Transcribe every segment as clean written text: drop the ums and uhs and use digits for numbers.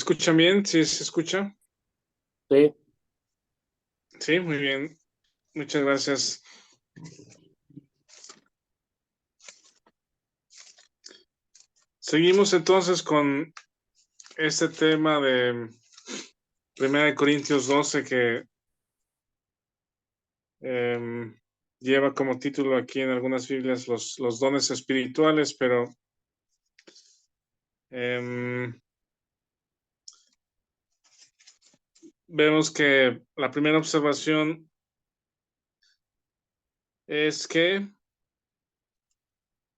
escuchan bien? ¿Sí se escucha? Sí, Sí, muy bien. Muchas gracias. Seguimos entonces con este tema de 1 Corintios 12 que lleva como título aquí en algunas Biblias los dones espirituales, pero vemos que la primera observación es que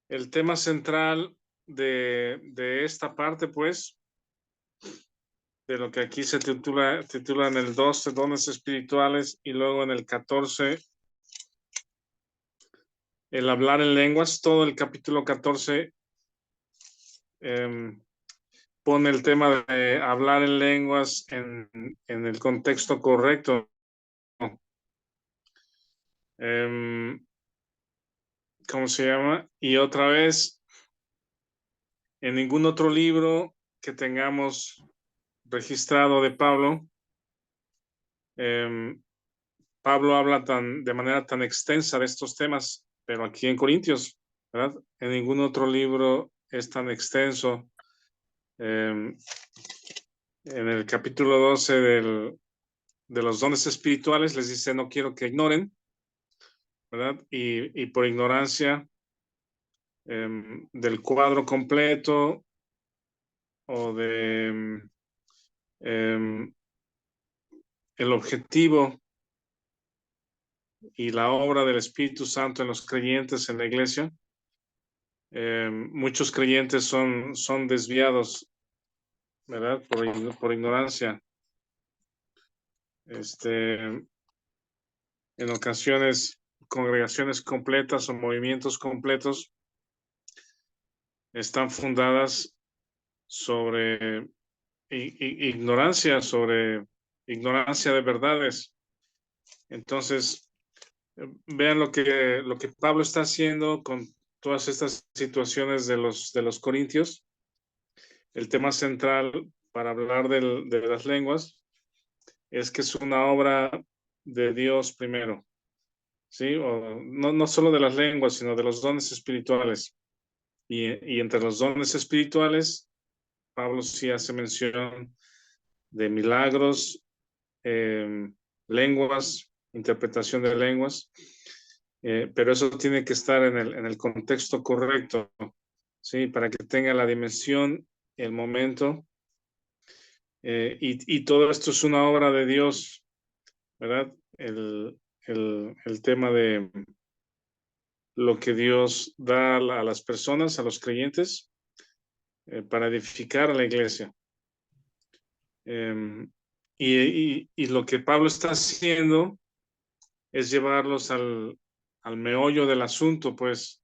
el tema central de esta parte, pues, de lo que aquí se titula en el 12 dones espirituales y luego en el 14 el hablar en lenguas. Todo el capítulo 14 pone el tema de hablar en lenguas en el contexto correcto. ¿Cómo se llama? Y otra vez, en ningún otro libro que tengamos registrado de Pablo, Pablo habla de manera tan extensa de estos temas, pero aquí en Corintios, ¿verdad? En ningún otro libro es tan extenso. En el capítulo 12 de los dones espirituales les dice, no quiero que ignoren, ¿verdad? Y por ignorancia del cuadro completo o de el objetivo y la obra del Espíritu Santo en los creyentes en la iglesia, muchos creyentes son desviados, ¿verdad? Por ignorancia. En ocasiones, congregaciones completas o movimientos completos están fundadas sobre ignorancia, sobre ignorancia de verdades. Entonces, vean lo que Pablo está haciendo con todas estas situaciones de los corintios. El tema central para hablar de las lenguas es que es una obra de Dios primero, ¿sí? O no solo de las lenguas, sino de los dones espirituales. Y entre los dones espirituales, Pablo sí hace mención de milagros, lenguas, interpretación de lenguas, pero eso tiene que estar en el contexto correcto, ¿sí? Para que tenga la dimensión, el momento, y todo esto es una obra de Dios, ¿verdad? El tema de lo que Dios da a las personas, a los creyentes, para edificar a la iglesia. Y lo que Pablo está haciendo es llevarlos al meollo del asunto, pues,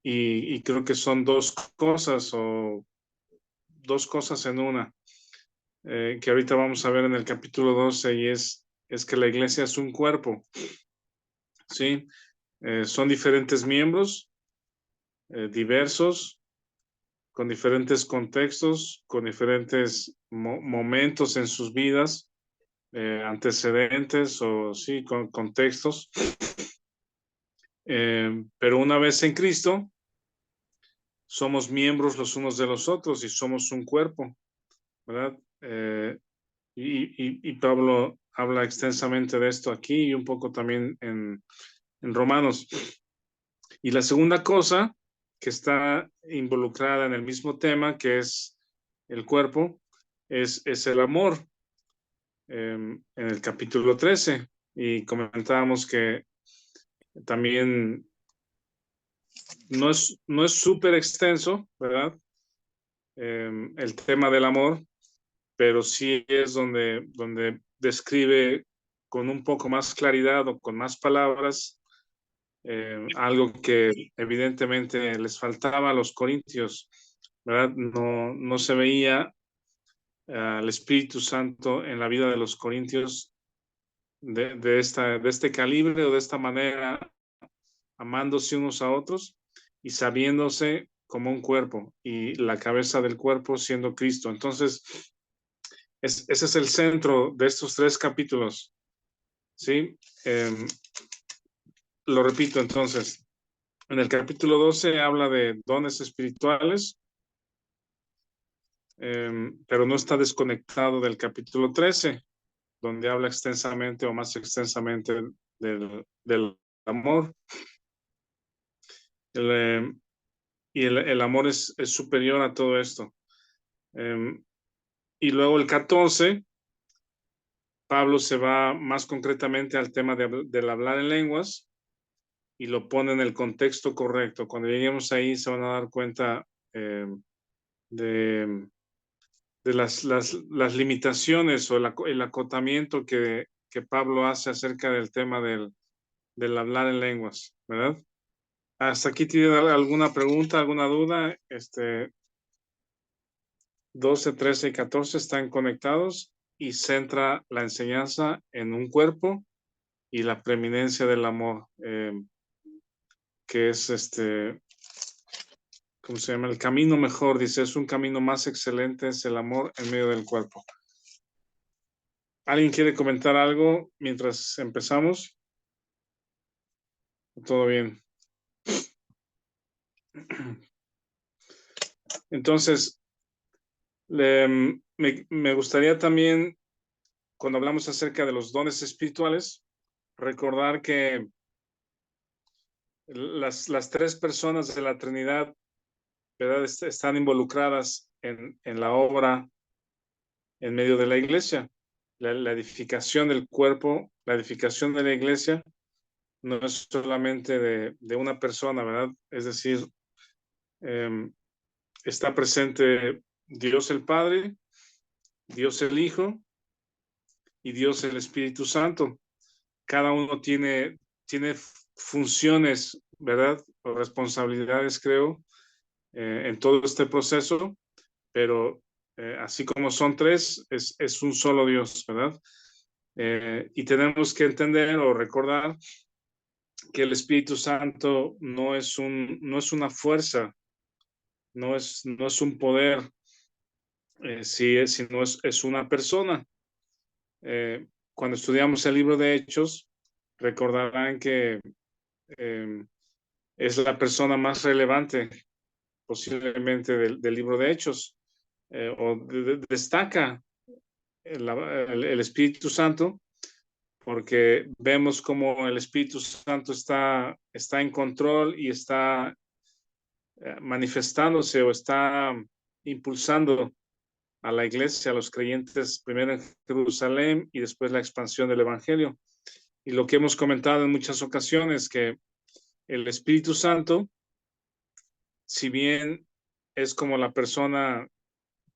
y creo que son dos cosas en una, que ahorita vamos a ver en el capítulo 12, y es que la iglesia es un cuerpo, ¿sí? Son diferentes miembros, diversos, con diferentes contextos, con diferentes momentos en sus vidas, antecedentes o sí, con contextos. Pero una vez en Cristo, somos miembros los unos de los otros y somos un cuerpo, ¿verdad? Y Pablo habla extensamente de esto aquí y un poco también en Romanos. Y la segunda cosa que está involucrada en el mismo tema, que es el cuerpo, es el amor, en el capítulo 13. Y comentábamos que también no es súper extenso, ¿verdad? El tema del amor, pero sí es donde describe con un poco más claridad o con más palabras algo que evidentemente les faltaba a los corintios, ¿verdad? No se veía el Espíritu Santo en la vida de los corintios de este calibre o de esta manera, amándose unos a otros y sabiéndose como un cuerpo y la cabeza del cuerpo siendo Cristo. Entonces, Ese es el centro de estos 3 capítulos, ¿sí? Lo repito entonces. En el capítulo 12 habla de dones espirituales, pero no está desconectado del capítulo 13, donde habla extensamente o más extensamente del amor. Y el amor es superior a todo esto. Y luego el 14, Pablo se va más concretamente al tema del hablar en lenguas y lo pone en el contexto correcto. Cuando lleguemos ahí se van a dar cuenta de las limitaciones o el acotamiento que Pablo hace acerca del tema del hablar en lenguas, ¿verdad? ¿Hasta aquí tiene alguna pregunta, alguna duda? 12, 13 y 14 están conectados y centra la enseñanza en un cuerpo y la preeminencia del amor, que es ¿cómo se llama? El camino mejor, dice, es un camino más excelente, es el amor en medio del cuerpo. ¿Alguien quiere comentar algo mientras empezamos? Todo bien. Entonces, me gustaría también, cuando hablamos acerca de los dones espirituales, recordar que las 3 personas de la Trinidad, ¿verdad? Están involucradas en la obra en medio de la iglesia. La edificación del cuerpo, la edificación de la iglesia, no es solamente de una persona, ¿verdad? Es decir, está presente Dios el Padre, Dios el Hijo y Dios el Espíritu Santo. Cada uno tiene funciones, ¿verdad? O responsabilidades, creo, en todo este proceso, pero así como son 3, es un solo Dios, ¿verdad? Y tenemos que entender o recordar que el Espíritu Santo no es una fuerza, no es un poder, sino es una persona. Cuando estudiamos el libro de Hechos, recordarán que es la persona más relevante posiblemente del libro de Hechos, destaca el Espíritu Santo, porque vemos como el Espíritu Santo está en control y está manifestándose o está impulsando a la iglesia, a los creyentes, primero en Jerusalén y después la expansión del Evangelio. Y lo que hemos comentado en muchas ocasiones, que el Espíritu Santo, si bien es como la persona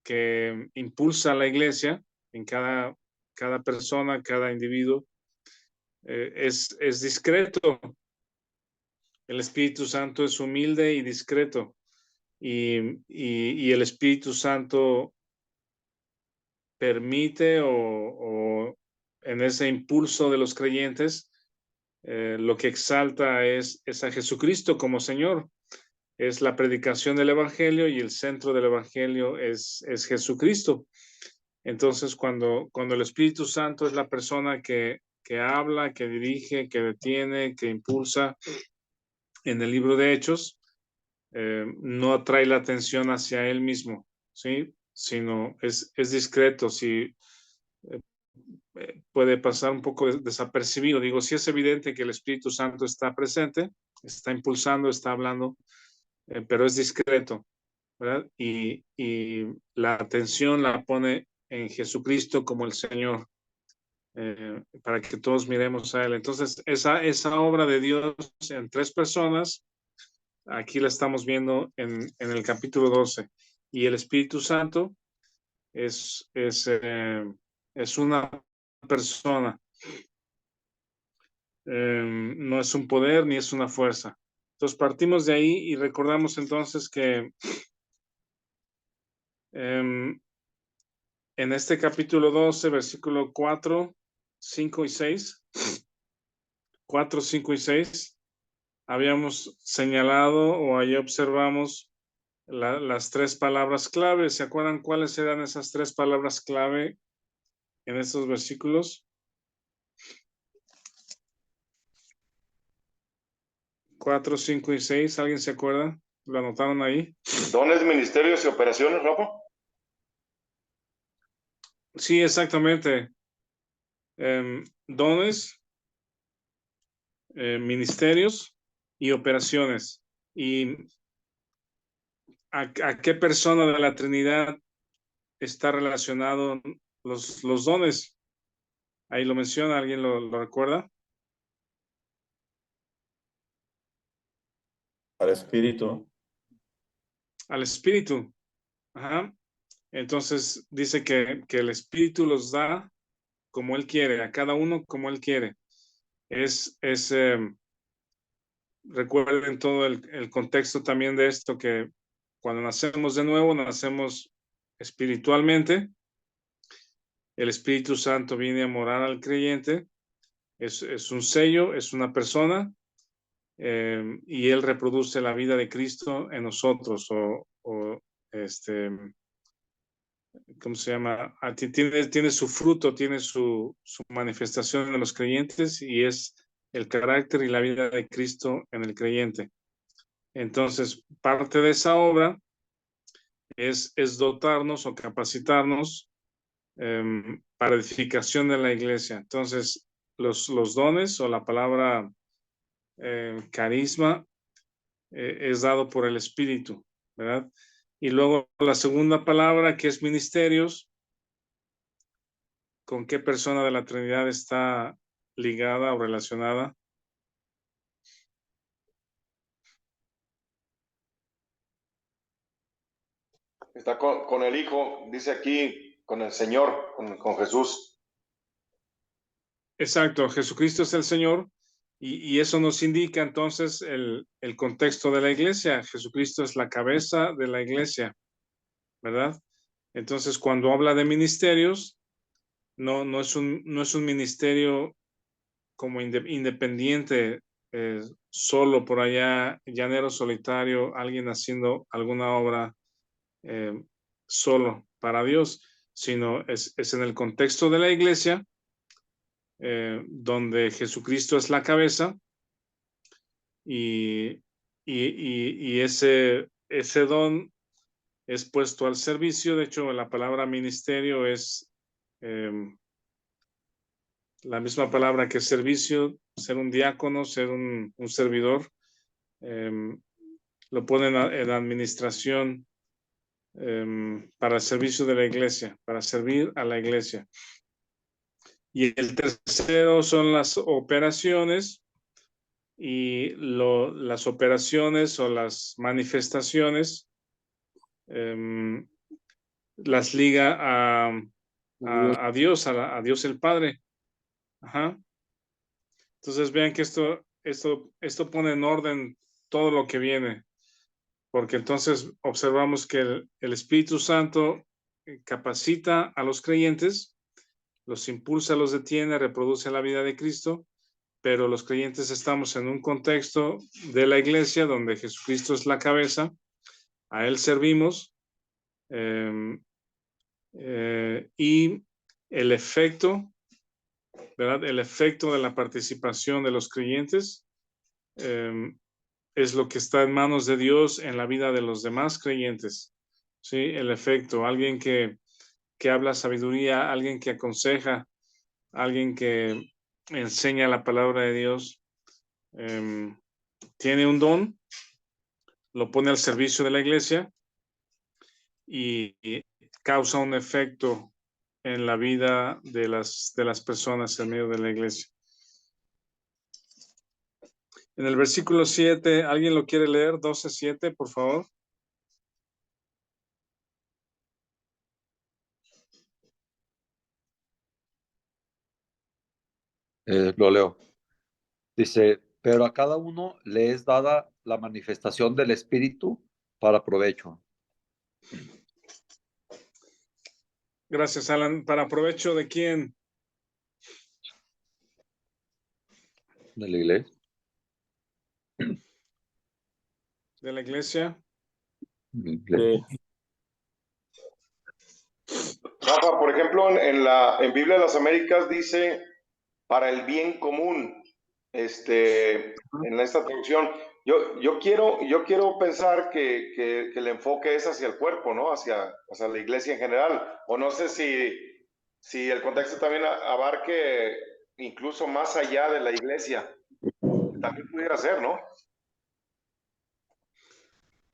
que impulsa a la iglesia en cada persona, cada individuo, es discreto. El Espíritu Santo es humilde y discreto. Y el Espíritu Santo permite o en ese impulso de los creyentes, lo que exalta es a Jesucristo como Señor. Es la predicación del Evangelio y el centro del Evangelio es Jesucristo. Entonces, cuando el Espíritu Santo es la persona que habla, que dirige, que detiene, que impulsa en el libro de Hechos, no atrae la atención hacia él mismo, ¿sí? Sino es discreto, sí, puede pasar un poco desapercibido. Digo, sí es evidente que el Espíritu Santo está presente, está impulsando, está hablando, pero es discreto, ¿verdad? Y la atención la pone en Jesucristo como el Señor, para que todos miremos a Él. Entonces, esa obra de Dios en 3 personas, aquí la estamos viendo en el capítulo 12. Y el Espíritu Santo es una persona, no es un poder ni es una fuerza. Entonces partimos de ahí y recordamos entonces que en este capítulo 12, versículo 4, 5 y 6, 4, 5 y 6, habíamos señalado o ahí observamos las 3 palabras clave. ¿Se acuerdan cuáles eran esas 3 palabras clave en estos versículos? 4, 5 y 6, ¿alguien se acuerda? ¿Lo anotaron ahí? Dones, ministerios y operaciones, Rafa. Sí, exactamente. Dones, ministerios y operaciones. ¿Y a qué persona de la Trinidad está relacionado los dones? Ahí lo menciona, ¿alguien lo recuerda? Al Espíritu. Al Espíritu. Ajá. Entonces dice que el Espíritu los da como Él quiere, a cada uno como Él quiere. Recuerden todo el contexto también de esto, que cuando nacemos de nuevo, nacemos espiritualmente. El Espíritu Santo viene a morar al creyente. Es un sello, es una persona, y Él reproduce la vida de Cristo en nosotros, ¿cómo se llama? Tiene su fruto, tiene su manifestación en los creyentes, y es el carácter y la vida de Cristo en el creyente. Entonces, parte de esa obra es dotarnos o capacitarnos para edificación de la iglesia. Entonces, los dones o la palabra carisma es dado por el Espíritu, ¿verdad? Y luego la segunda palabra, que es ministerios, ¿con qué persona de la Trinidad está ligada o relacionada? Está con el Hijo, dice aquí, con el Señor, con Jesús. Exacto, Jesucristo es el Señor, y eso nos indica entonces el contexto de la iglesia. Jesucristo es la cabeza de la iglesia, ¿verdad? Entonces, cuando habla de ministerios, no es un ministerio como independiente, solo por allá, llanero solitario, alguien haciendo alguna obra solo para Dios, sino es en el contexto de la iglesia, donde Jesucristo es la cabeza, y ese don es puesto al servicio. De hecho, la palabra ministerio es la misma palabra que servicio, ser un diácono, ser un servidor. Lo ponen en administración, para el servicio de la iglesia, para servir a la iglesia. Y el tercero son las operaciones, y las operaciones o las manifestaciones las liga a Dios, a Dios el Padre. Ajá. Entonces vean que esto pone en orden todo lo que viene, porque entonces observamos que el Espíritu Santo capacita a los creyentes, los impulsa, los detiene, reproduce la vida de Cristo, pero los creyentes estamos en un contexto de la iglesia donde Jesucristo es la cabeza, a Él servimos, y el efecto, ¿verdad? El efecto de la participación de los creyentes es lo que está en manos de Dios en la vida de los demás creyentes. ¿Sí? El efecto, alguien que habla sabiduría, alguien que aconseja, alguien que enseña la palabra de Dios, tiene un don, lo pone al servicio de la iglesia, y causa un efecto en la vida de las personas en medio de la iglesia. En el versículo 7, ¿alguien lo quiere leer? 12:7, por favor. Lo leo. Dice, pero a cada uno le es dada la manifestación del Espíritu para provecho. Gracias, Alan. ¿Para provecho de quién? De la iglesia. ¿De la iglesia? De- Rafa, por ejemplo, en Biblia de las Américas dice para el bien común, en esta traducción. Yo quiero pensar que el enfoque es hacia el cuerpo, ¿no? Hacia la iglesia en general. O no sé si el contexto también abarque incluso más allá de la iglesia. También pudiera ser, ¿no?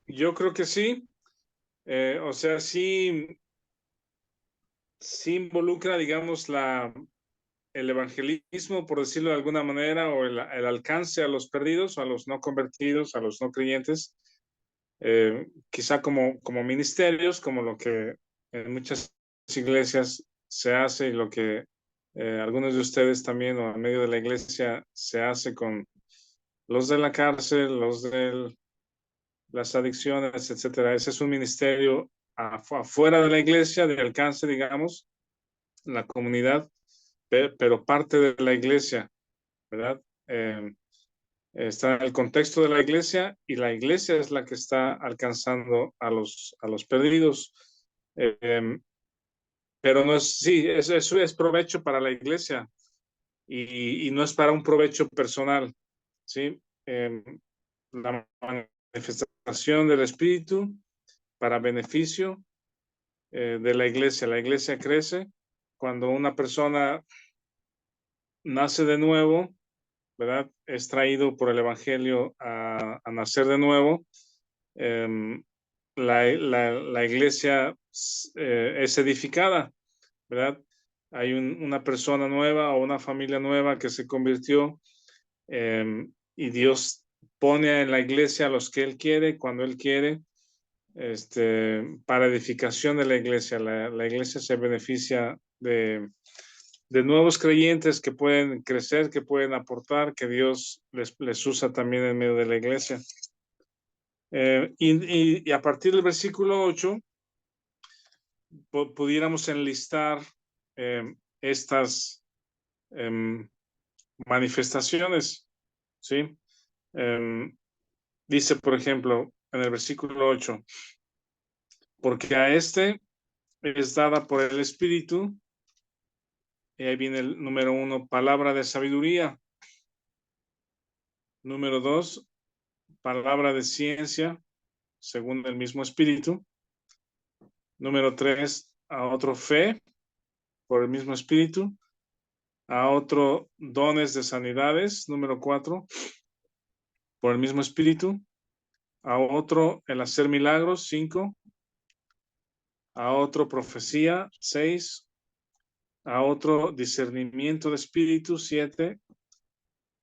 Yo creo que sí. O sea, sí involucra, digamos, el evangelismo, por decirlo de alguna manera, o el alcance a los perdidos, a los no convertidos, a los no creyentes, quizá como ministerios, como lo que en muchas iglesias se hace y lo que algunos de ustedes también, o en medio de la iglesia, se hace con los de la cárcel, los de las adicciones, etcétera. Ese es un ministerio afuera de la iglesia, de alcance, digamos, la comunidad, pero parte de la iglesia, ¿verdad? Está en el contexto de la iglesia y la iglesia es la que está alcanzando a los perdidos. Pero no es, sí, eso es provecho para la iglesia y no es para un provecho personal, ¿sí? La manifestación del Espíritu para beneficio de la iglesia. La iglesia crece cuando una persona nace de nuevo, ¿verdad? Es traído por el Evangelio a nacer de nuevo. La iglesia es edificada, ¿verdad? Hay una persona nueva o una familia nueva que se convirtió y Dios pone en la iglesia a los que Él quiere, cuando Él quiere, para edificación de la iglesia. La iglesia se beneficia de nuevos creyentes que pueden crecer, que pueden aportar, que Dios les usa también en medio de la iglesia. Y a partir del versículo 8, pudiéramos enlistar estas manifestaciones, ¿sí? Dice, por ejemplo, en el versículo 8, porque a este es dada por el Espíritu, y ahí viene el número 1, palabra de sabiduría. Número 2, palabra de ciencia, según el mismo Espíritu. Número 3, a otro fe, por el mismo Espíritu. A otro dones de sanidades. Número 4, por el mismo Espíritu. A otro el hacer milagros. 5. A otro profecía. 6. A otro discernimiento de espíritu. 7.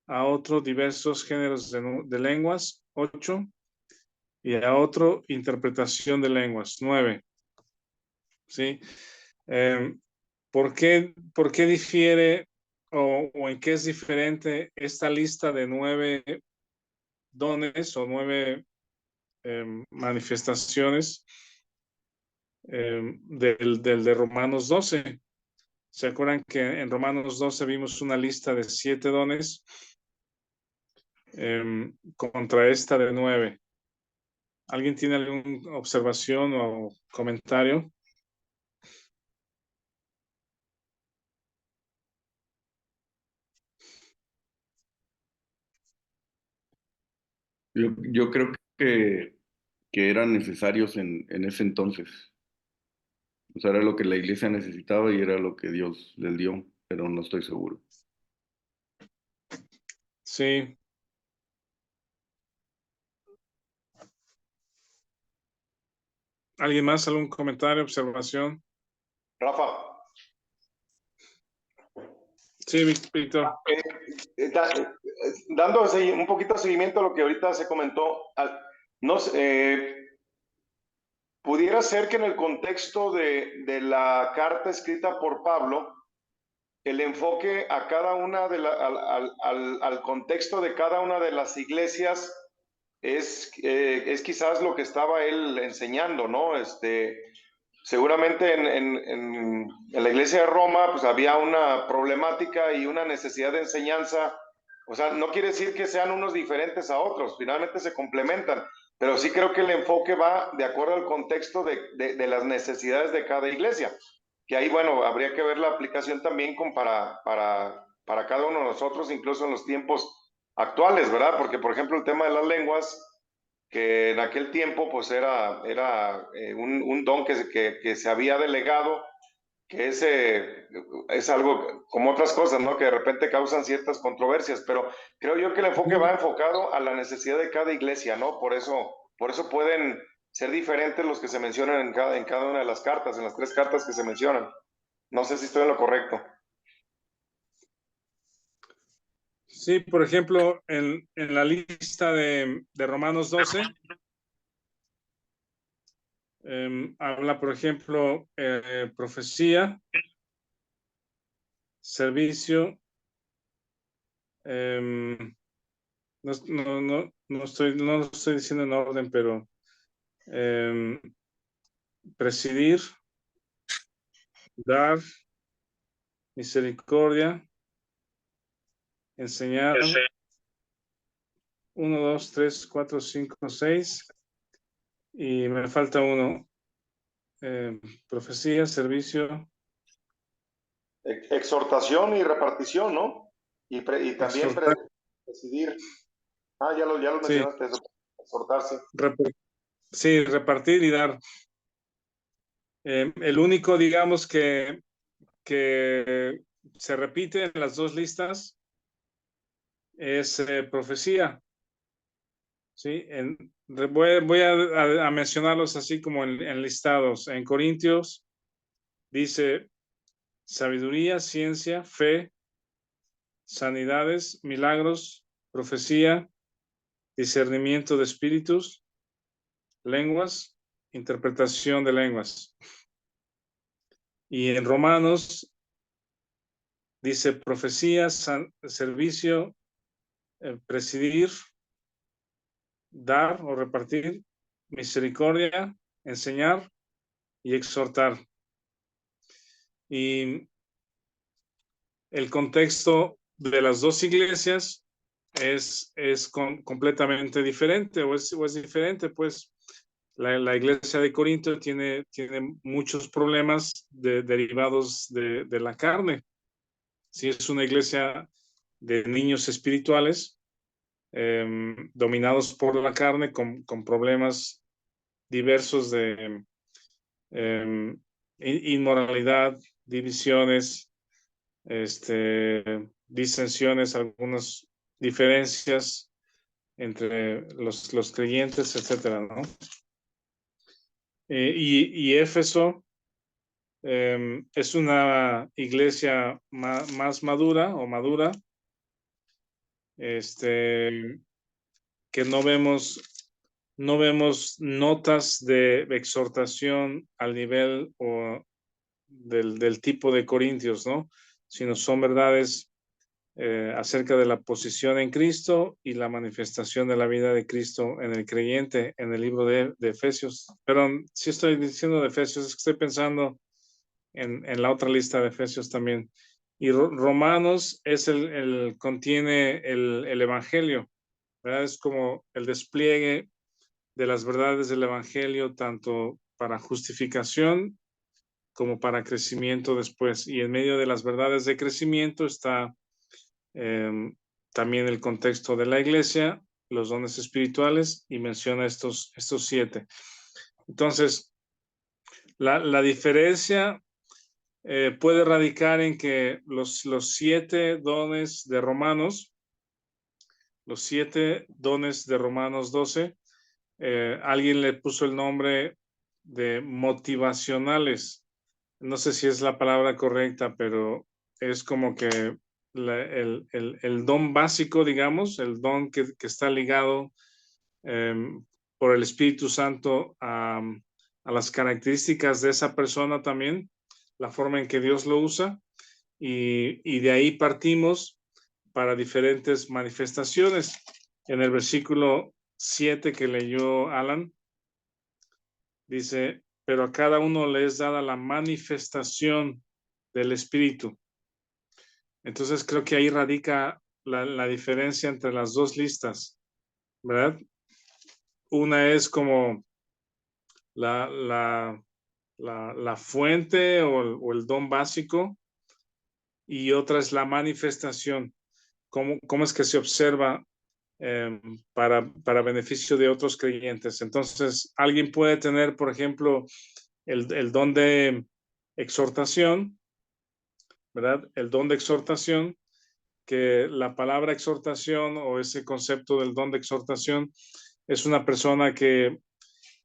A otro diversos géneros de lenguas. 8. Y a otro interpretación de lenguas. 9. ¿Sí? ¿Por qué difiere o en qué es diferente esta lista de 9 dones o 9 manifestaciones del de Romanos 12? ¿Se acuerdan que en Romanos 12 vimos una lista de 7 dones contra esta de 9? ¿Alguien tiene alguna observación o comentario? Yo creo que eran necesarios en ese entonces. O sea, era lo que la iglesia necesitaba y era lo que Dios les dio, pero no estoy seguro. Sí. ¿Alguien más? ¿Algún comentario, observación? Rafa. Sí, Víctor. Dando un poquito de seguimiento a lo que ahorita se comentó, no sé, pudiera ser que en el contexto de la carta escrita por Pablo, el enfoque a cada una al contexto de cada una de las iglesias es quizás lo que estaba él enseñando, ¿no? Seguramente en la iglesia de Roma pues había una problemática y una necesidad de enseñanza. O sea, no quiere decir que sean unos diferentes a otros, finalmente se complementan, pero sí creo que el enfoque va de acuerdo al contexto de las necesidades de cada iglesia. que ahí, bueno, habría que ver la aplicación también para cada uno de nosotros, incluso en los tiempos actuales, ¿verdad? Porque, por ejemplo, el tema de las lenguas, que en aquel tiempo pues era un don que se había delegado, que es algo como otras cosas, ¿no? Que de repente causan ciertas controversias, pero creo yo que el enfoque va enfocado a la necesidad de cada iglesia, ¿no? Por eso pueden ser diferentes los que se mencionan en cada una de las cartas, en las 3 cartas que se mencionan. No sé si estoy en lo correcto. Sí, por ejemplo, en la lista de Romanos 12, habla, por ejemplo, profecía, servicio, no lo estoy diciendo en orden, pero presidir, dar, misericordia, enseñar, 1, 2, 3, 4, 5, 6, y me falta uno, profecía, servicio, Exhortación y repartición, ¿no? Y también exhortar, presidir. Ah, ya lo sí, mencionaste, eso. Exhortarse. sí, repartir y dar. El único, digamos, que se repite en las 2 listas es profecía. ¿Sí? Voy a mencionarlos así como en listados. En Corintios dice sabiduría, ciencia, fe, sanidades, milagros, profecía, discernimiento de espíritus, lenguas, interpretación de lenguas. Y en Romanos dice profecía, servicio, presidir, dar o repartir, misericordia, enseñar y exhortar. Y el contexto de las 2 iglesias es completamente diferente o es diferente, pues la iglesia de Corinto tiene muchos problemas derivados de la carne. Si es una iglesia de niños espirituales dominados por la carne con problemas diversos de inmoralidad, divisiones, disensiones, algunas diferencias entre los creyentes, etcétera, ¿no? Y Éfeso es una iglesia más madura o madura, que no vemos notas de exhortación al nivel o del tipo de Corintios, ¿no? Sino son verdades acerca de la posición en Cristo y la manifestación de la vida de Cristo en el creyente en el libro de Efesios. Pero si estoy diciendo de Efesios, es que estoy pensando en la otra lista de Efesios también. Y Romanos es contiene el Evangelio, ¿verdad? Es como el despliegue de las verdades del Evangelio, tanto para justificación como para crecimiento después. Y en medio de las verdades de crecimiento está también el contexto de la iglesia, los dones espirituales, y menciona estos 7. Entonces, la diferencia puede radicar en que los 7 dones de Romanos, los 7 dones de Romanos 12, alguien le puso el nombre de motivacionales. No sé si es la palabra correcta, pero es como que el don básico, digamos, el don que está ligado por el Espíritu Santo a las características de esa persona también, la forma en que Dios lo usa, y de ahí partimos para diferentes manifestaciones. En el versículo 7 que leyó Alan, dice, pero a cada uno le es dada la manifestación del Espíritu. Entonces creo que ahí radica la diferencia entre las 2 listas, ¿verdad? Una es como la la fuente o el don básico, y otra es la manifestación. ¿Cómo es que se observa para beneficio de otros creyentes? Entonces, alguien puede tener, por ejemplo, el don de exhortación, ¿verdad? El don de exhortación, que la palabra exhortación o ese concepto del don de exhortación es una persona que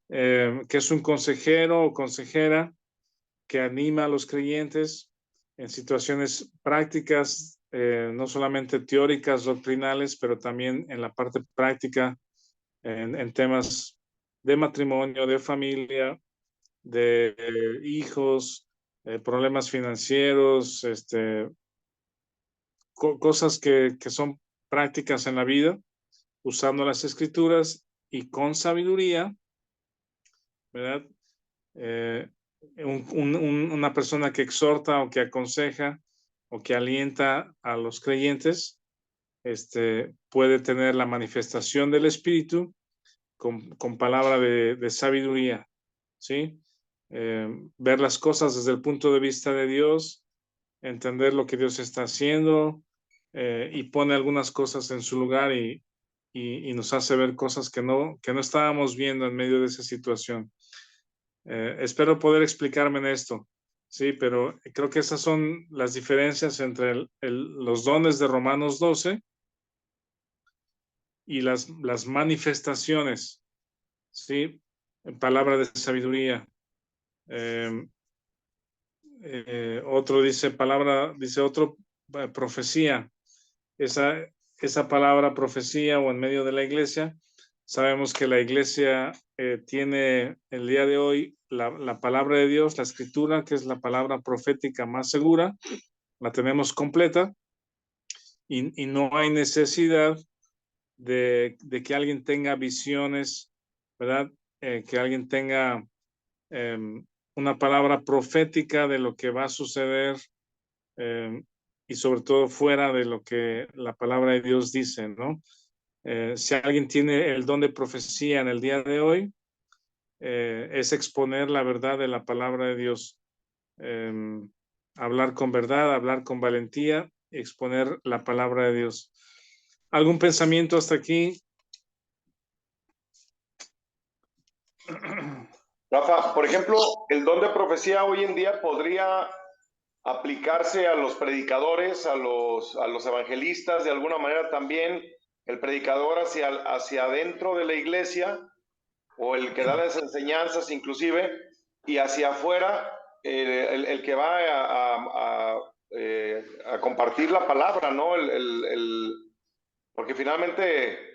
es un consejero o consejera que anima a los creyentes en situaciones prácticas, no solamente teóricas, doctrinales, pero también en la parte práctica, en temas de matrimonio, de familia, de hijos, problemas financieros, cosas que son prácticas en la vida, usando las escrituras y con sabiduría, ¿verdad? Una persona que exhorta o que aconseja o que alienta a los creyentes, puede tener la manifestación del Espíritu con palabra de sabiduría, ¿sí? Ver las cosas desde el punto de vista de Dios, entender lo que Dios está haciendo, y pone algunas cosas en su lugar y nos hace ver cosas que no estábamos viendo en medio de esa situación. Espero poder explicarme en esto, sí, pero creo que esas son las diferencias entre los dones de Romanos 12 y las manifestaciones, sí, en palabra de sabiduría. Otro dice profecía. Esa palabra profecía o en medio de la iglesia, sabemos que la iglesia tiene el día de hoy la palabra de Dios, la escritura, que es la palabra profética más segura, la tenemos completa y no hay necesidad de que alguien tenga visiones, ¿verdad? Que alguien tenga una palabra profética de lo que va a suceder, y sobre todo fuera de lo que la palabra de Dios dice, ¿no? Si alguien tiene el don de profecía en el día de hoy, es exponer la verdad de la palabra de Dios, hablar con verdad, hablar con valentía, exponer la palabra de Dios. ¿Algún pensamiento hasta aquí? Rafa, por ejemplo, el don de profecía hoy en día podría aplicarse a los predicadores, a los evangelistas, de alguna manera también el predicador hacia adentro de la iglesia, o el que da las enseñanzas inclusive, y hacia afuera el que va a compartir la palabra, ¿no? Porque finalmente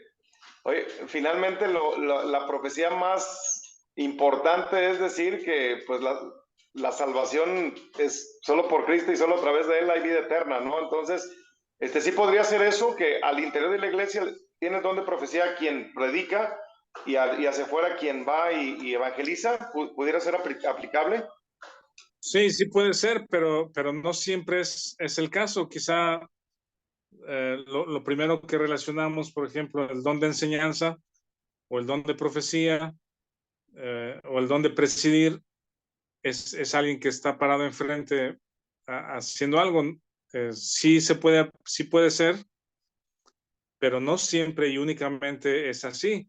la profecía más importante es decir que pues la salvación es solo por Cristo y solo a través de Él hay vida eterna, ¿no? Entonces, sí podría ser eso, que al interior de la iglesia tiene el don de profecía quien predica y hacia afuera quien va y evangeliza, ¿pudiera ser aplicable? Sí, sí puede ser, pero no siempre es el caso. Quizá lo primero que relacionamos, por ejemplo, el don de enseñanza o el don de profecía, o el don de presidir, es alguien que está parado enfrente haciendo algo. Sí puede ser, pero no siempre y únicamente es así.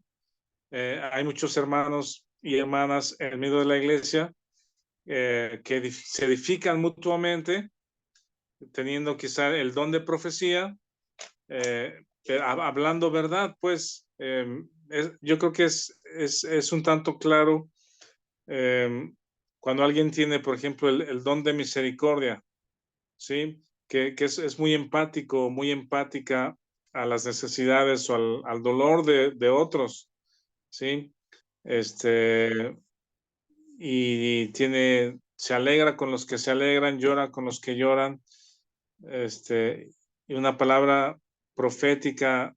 Hay muchos hermanos y hermanas en medio de la iglesia que se edifican mutuamente, teniendo quizá el don de profecía, hablando verdad, pues yo creo que es un tanto claro cuando alguien tiene, por ejemplo, el don de misericordia, ¿sí? Que es muy empático, muy empática a las necesidades o al dolor de otros, ¿sí? Y se alegra con los que se alegran, llora con los que lloran, y una palabra profética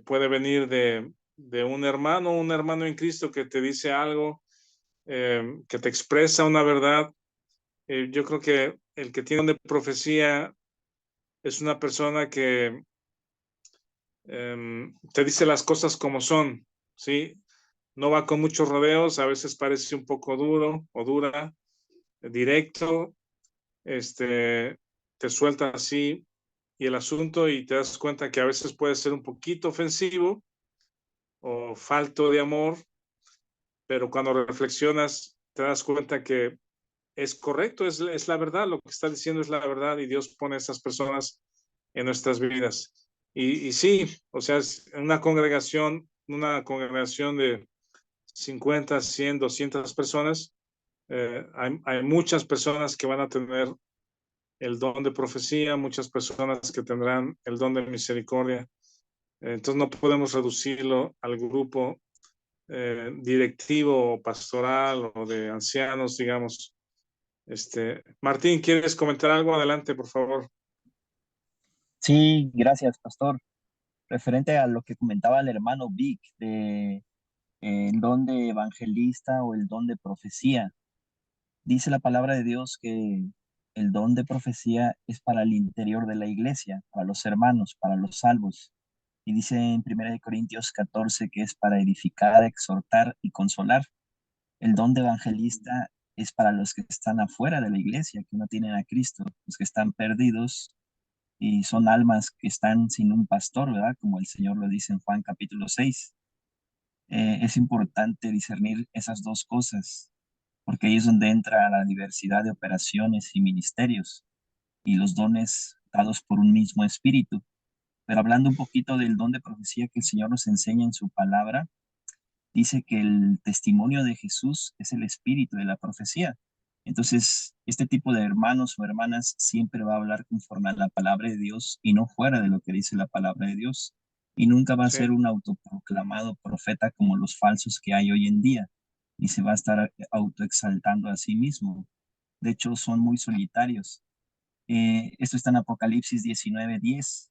puede venir de un hermano en Cristo que te dice algo, que te expresa una verdad. Yo creo que el que tiene una profecía es una persona que te dice las cosas como son, ¿sí? No va con muchos rodeos, a veces parece un poco duro o dura, directo, te suelta así y el asunto y te das cuenta que a veces puede ser un poquito ofensivo o falto de amor, pero cuando reflexionas te das cuenta que es correcto, es la verdad, lo que está diciendo es la verdad y Dios pone a esas personas en nuestras vidas. Y sí, o sea, es una congregación de 50, 100, 200 personas, hay muchas personas que van a tener el don de profecía, muchas personas que tendrán el don de misericordia. Entonces no podemos reducirlo al grupo directivo o pastoral o de ancianos, digamos. Martín, ¿quieres comentar algo? Adelante, por favor. Sí, gracias, pastor. Referente a lo que comentaba el hermano Vic de el don de evangelista o el don de profecía. Dice la palabra de Dios que el don de profecía es para el interior de la iglesia, para los hermanos, para los salvos. Y dice en 1 Corintios 14 que es para edificar, exhortar y consolar. El don de evangelista es para los que están afuera de la iglesia, que no tienen a Cristo, los que están perdidos y son almas que están sin un pastor, ¿verdad? Como el Señor lo dice en Juan capítulo 6. Es importante discernir esas dos cosas, porque ahí es donde entra la diversidad de operaciones y ministerios y los dones dados por un mismo espíritu. Pero hablando un poquito del don de profecía que el Señor nos enseña en su palabra, dice que el testimonio de Jesús es el espíritu de la profecía. Entonces, este tipo de hermanos o hermanas siempre va a hablar conforme a la palabra de Dios y no fuera de lo que dice la palabra de Dios. Y nunca va a ser Sí. un autoproclamado profeta como los falsos que hay hoy en día, ni se va a estar autoexaltando a sí mismo. De hecho, son muy solitarios. Esto está en Apocalipsis 19:10.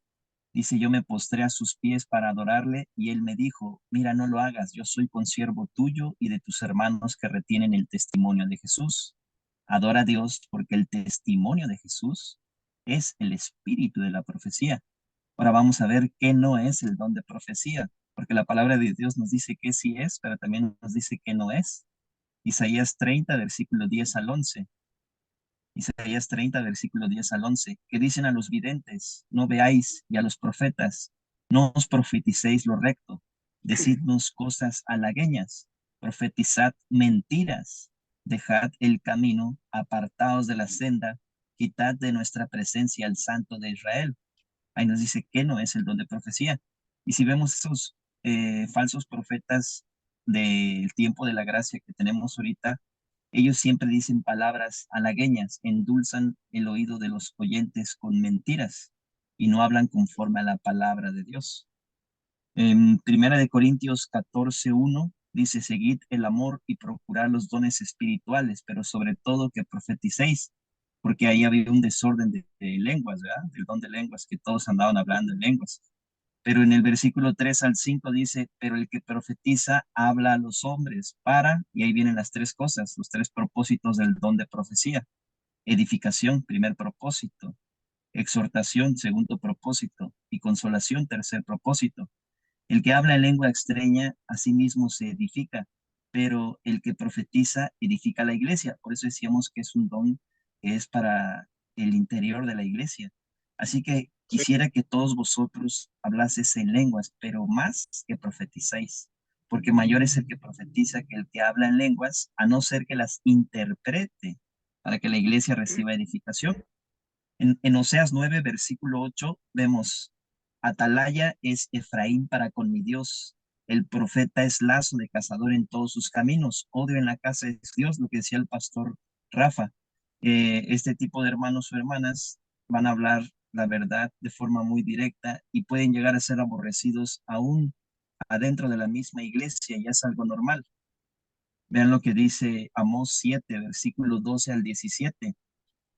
Dice, yo me postré a sus pies para adorarle y él me dijo, mira, no lo hagas, yo soy consiervo tuyo y de tus hermanos que retienen el testimonio de Jesús. Adora a Dios porque el testimonio de Jesús es el espíritu de la profecía. Ahora vamos a ver qué no es el don de profecía, porque la palabra de Dios nos dice que sí es, pero también nos dice que no es. Isaías 30, versículo 10 al 11. Isaías 30, versículo 10 al 11, que dicen a los videntes, no veáis, y a los profetas, no os profeticéis lo recto, decidnos cosas halagueñas, profetizad mentiras, dejad el camino, apartaos de la senda, quitad de nuestra presencia al Santo de Israel. Ahí nos dice que no es el don de profecía. Y si vemos esos falsos profetas del tiempo de la gracia que tenemos ahorita, ellos siempre dicen palabras halagueñas, endulzan el oído de los oyentes con mentiras y no hablan conforme a la palabra de Dios. En 1 Corintios 14:1 dice, seguid el amor y procurad los dones espirituales, pero sobre todo que profeticéis, porque ahí había un desorden de lenguas, ¿verdad? Del don de lenguas, que todos andaban hablando en lenguas. Pero en el versículo 3 al 5 dice, pero el que profetiza habla a los hombres para, y ahí vienen las tres cosas, los tres propósitos del don de profecía. Edificación, primer propósito. Exhortación, segundo propósito. Y consolación, tercer propósito. El que habla en lengua extraña, a sí mismo se edifica, pero el que profetiza edifica la iglesia. Por eso decíamos que es un don que es para el interior de la iglesia. Así que Sí. quisiera que todos vosotros hablaseis en lenguas, pero más que profetizáis, porque mayor es el que profetiza que el que habla en lenguas, a no ser que las interprete para que la iglesia reciba edificación. En Oseas 9, versículo 8, vemos, atalaya es Efraín para con mi Dios, el profeta es lazo de cazador en todos sus caminos, odio en la casa de Dios, lo que decía el pastor Rafa. Este tipo de hermanos o hermanas van a hablar la verdad de forma muy directa y pueden llegar a ser aborrecidos aún adentro de la misma iglesia, ya es algo normal. Vean lo que dice Amós 7, versículo 12 al 17.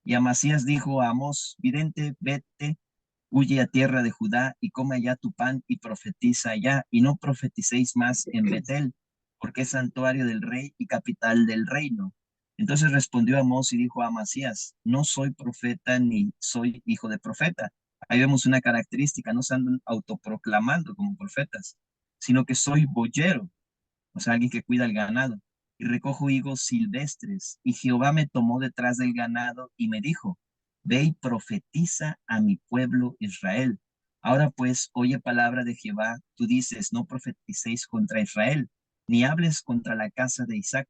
Y Amasías dijo a Amós, vidente, vete, huye a tierra de Judá y come allá tu pan y profetiza allá, y no profeticéis más en Betel, porque es santuario del rey y capital del reino. Entonces respondió Amós y dijo a Amasías, no soy profeta ni soy hijo de profeta. Ahí vemos una característica, no se andan autoproclamando como profetas, sino que soy boyero, o sea, alguien que cuida el ganado. y recojo higos silvestres. Y Jehová me tomó detrás del ganado y me dijo, ve y profetiza a mi pueblo Israel. Ahora pues, oye palabra de Jehová, tú dices, no profeticéis contra Israel, ni hables contra la casa de Isaac.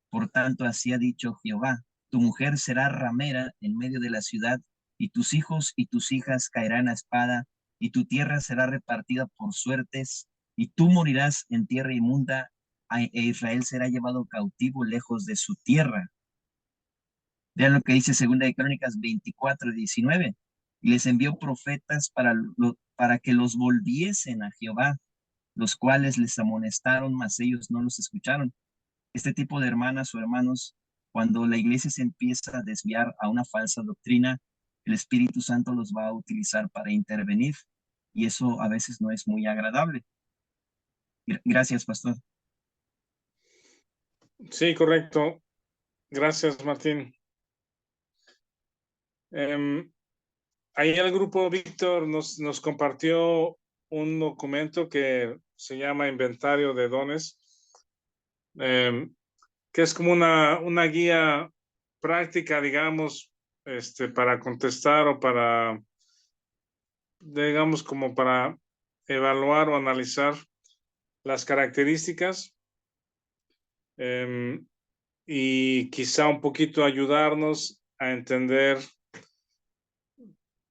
Por tanto, así ha dicho Jehová, tu mujer será ramera en medio de la ciudad, y tus hijos y tus hijas caerán a espada, y tu tierra será repartida por suertes, y tú morirás en tierra inmunda, e Israel será llevado cautivo lejos de su tierra. Vean lo que dice Segunda de Crónicas 24:19. Y les envió profetas para que los volviesen a Jehová, los cuales les amonestaron, mas ellos no los escucharon. Este tipo de hermanas o hermanos, cuando la iglesia se empieza a desviar a una falsa doctrina, el Espíritu Santo los va a utilizar para intervenir y eso a veces no es muy agradable. Gracias, pastor. Sí, correcto. Gracias, Martín. Ahí el grupo Víctor nos compartió un documento que se llama Inventario de Dones, que es como una guía práctica, digamos, para contestar o para, digamos, como para evaluar o analizar las características y quizá un poquito ayudarnos a entender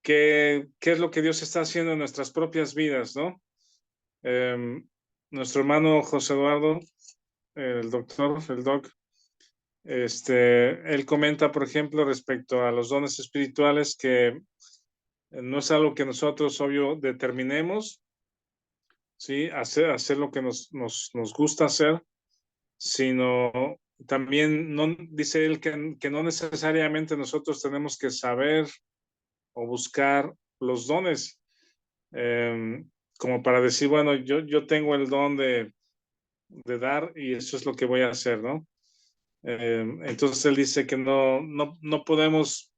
qué es lo que Dios está haciendo en nuestras propias vidas, ¿no? Nuestro hermano José Eduardo, el doctor, el doc, él comenta, por ejemplo, respecto a los dones espirituales, que no es algo que nosotros, obvio, determinemos, ¿sí? Hacer lo que nos gusta hacer, sino también, no, dice él, que no necesariamente nosotros tenemos que saber o buscar los dones, como para decir, bueno, yo tengo el don de dar y eso es lo que voy a hacer, ¿no? Entonces él dice que no podemos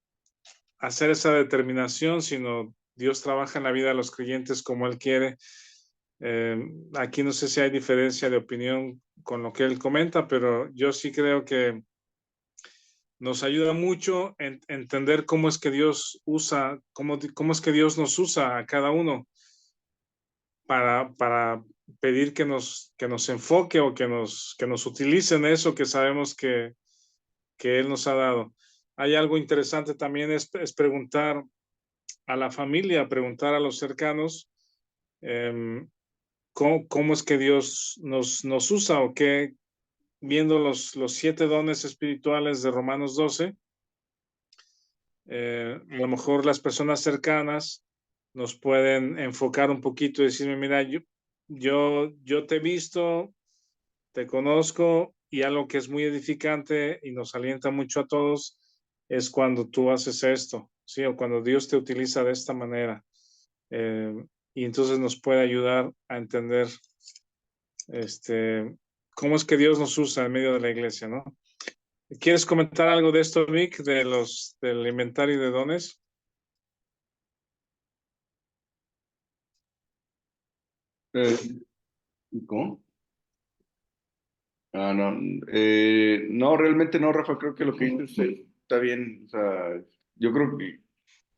hacer esa determinación, sino Dios trabaja en la vida de los creyentes como Él quiere. Aquí no sé si hay diferencia de opinión con lo que él comenta, pero yo sí creo que nos ayuda mucho en entender cómo es que Dios usa, cómo es que Dios nos usa a cada uno para pedir que nos enfoque o que nos utilice en eso que sabemos que Él nos ha dado. Hay algo interesante también, es preguntar a la familia, preguntar a los cercanos, cómo es que Dios nos usa o qué, viendo los 7 dones espirituales de Romanos 12, a lo mejor las personas cercanas nos pueden enfocar un poquito y decirme, mira, yo te he visto, te conozco, y algo que es muy edificante y nos alienta mucho a todos es cuando tú haces esto, ¿sí? O cuando Dios te utiliza de esta manera. Y entonces nos puede ayudar a entender cómo es que Dios nos usa en medio de la iglesia, ¿no? ¿Quieres comentar algo de esto, Vic, del inventario de dones? ¿Cómo? No, no, realmente no, Rafa, creo que lo que dices está bien. O sea, yo creo que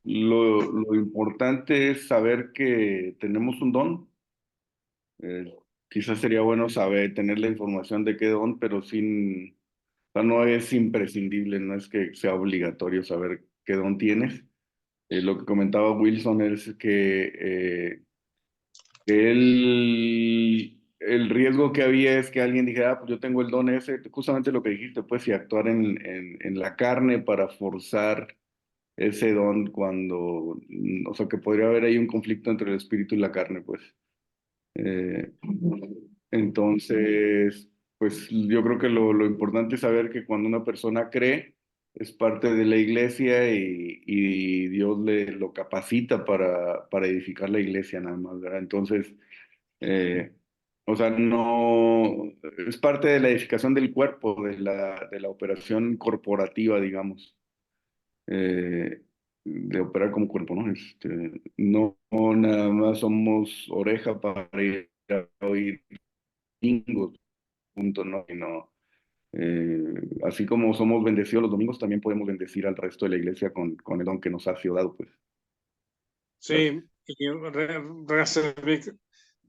lo importante es saber que tenemos un don. Quizás sería bueno saber, tener la información de qué don, pero sin, o sea, no es imprescindible, no es que sea obligatorio saber qué don tienes. Lo que comentaba Wilson es que el riesgo que había es que alguien dijera, ah, pues yo tengo el don ese, justamente lo que dijiste, pues, y actuar en la carne para forzar ese don cuando, o sea, que podría haber ahí un conflicto entre el espíritu y la carne, pues. Eh, entonces, pues yo creo que lo importante es saber que cuando una persona cree, es parte de la iglesia y Dios lo capacita para edificar la iglesia nada más, ¿verdad? Entonces, eh, o sea, no, es parte de la edificación del cuerpo, de la operación corporativa, digamos, de operar como cuerpo, ¿no? No nada más somos oreja para ir a oír bingos, punto, ¿no? Así como somos bendecidos los domingos, también podemos bendecir al resto de la iglesia con el don que nos ha sido dado, pues. Sí, y gracias, Vic.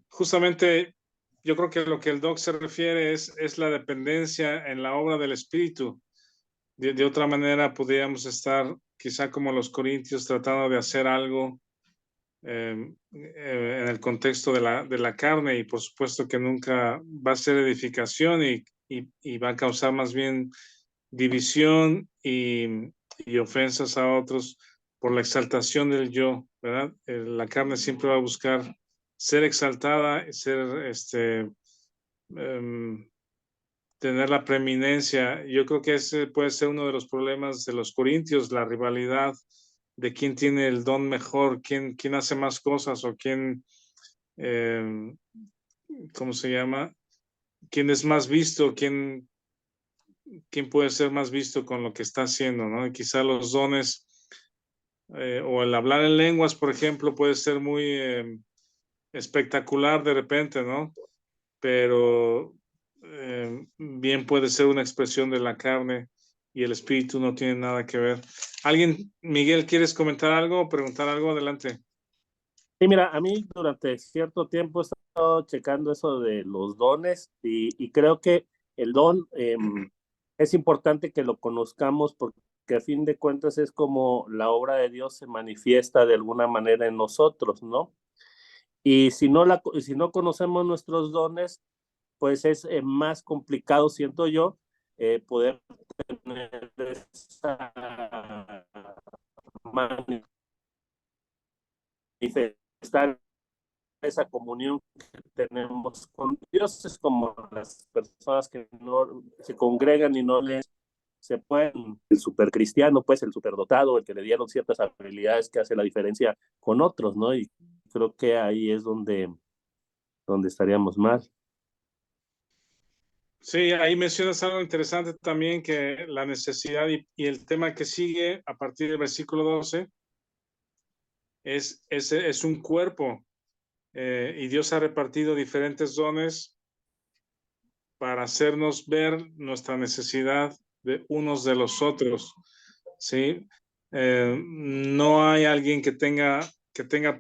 Justamente yo creo que lo que el doc se refiere es la dependencia en la obra del Espíritu. De otra manera, podríamos estar quizá como los corintios tratando de hacer algo en el contexto de la carne, y por supuesto que nunca va a ser edificación y va a causar más bien división y ofensas a otros por la exaltación del yo, ¿verdad? La carne siempre va a buscar ser exaltada, tener la preeminencia. Yo creo que ese puede ser uno de los problemas de los corintios, la rivalidad de quién tiene el don mejor, quién hace más cosas, o quién, ¿cómo se llama? ¿Quién es más visto? ¿Quién puede ser más visto con lo que está haciendo, ¿no? Y quizá los dones o el hablar en lenguas, por ejemplo, puede ser muy espectacular de repente, ¿no? Pero bien puede ser una expresión de la carne y el espíritu no tiene nada que ver. ¿Alguien, Miguel, quieres comentar algo o preguntar algo? Adelante. Sí, mira, a mí durante cierto tiempo he estado checando eso de los dones y creo que el don es importante que lo conozcamos porque a fin de cuentas es como la obra de Dios se manifiesta de alguna manera en nosotros, ¿no? Y si no conocemos nuestros dones, pues es más complicado, siento yo, poder tener esa manifestar esa comunión que tenemos con Dios. Es como las personas que no se congregan y no leen, se pueden, el supercristiano, pues el superdotado, el que le dieron ciertas habilidades que hace la diferencia con otros, ¿no? Y creo que ahí es donde estaríamos mal. Sí, ahí mencionas algo interesante también, que la necesidad y el tema que sigue a partir del versículo 12 es un cuerpo, y Dios ha repartido diferentes dones para hacernos ver nuestra necesidad de unos de los otros, ¿sí? No hay alguien que tenga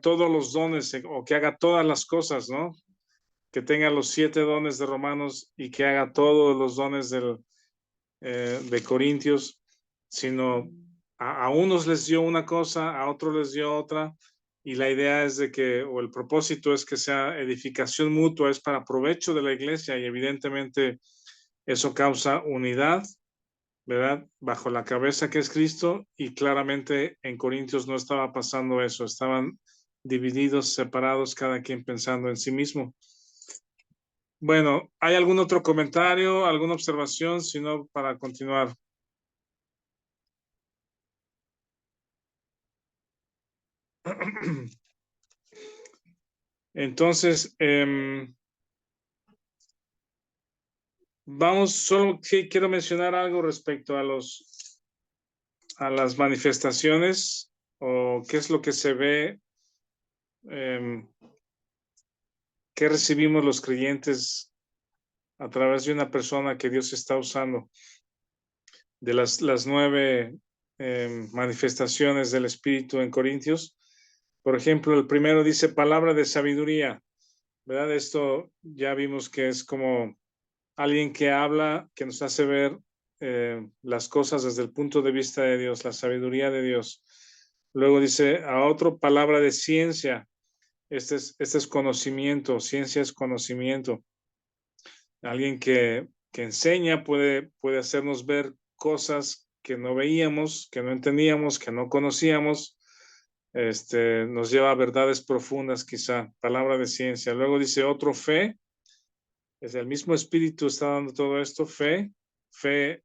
todos los dones o que haga todas las cosas, ¿no? Que tenga los 7 dones de Romanos y que haga todos los dones de Corintios, sino a unos les dio una cosa, a otros les dio otra, y la idea es de que, o el propósito es que sea edificación mutua, es para provecho de la iglesia, y evidentemente eso causa unidad, ¿verdad? Bajo la cabeza que es Cristo, y claramente en Corintios no estaba pasando eso, estaban divididos, separados, cada quien pensando en sí mismo. Bueno, ¿hay algún otro comentario, alguna observación? Si no, para continuar. Entonces, solo quiero mencionar algo respecto a las manifestaciones, o qué es lo que se ve, qué recibimos los creyentes a través de una persona que Dios está usando. De las 9 manifestaciones del Espíritu en Corintios, por ejemplo, el primero dice palabra de sabiduría, ¿verdad? Esto ya vimos que es como alguien que habla, que nos hace ver las cosas desde el punto de vista de Dios, la sabiduría de Dios. Luego dice a otro palabra de ciencia. Este es conocimiento, ciencia es conocimiento. Alguien que enseña puede hacernos ver cosas que no veíamos, que no entendíamos, que no conocíamos. Nos lleva a verdades profundas, quizá, palabra de ciencia. Luego dice otro, fe. Es el mismo Espíritu está dando todo esto, fe. Fe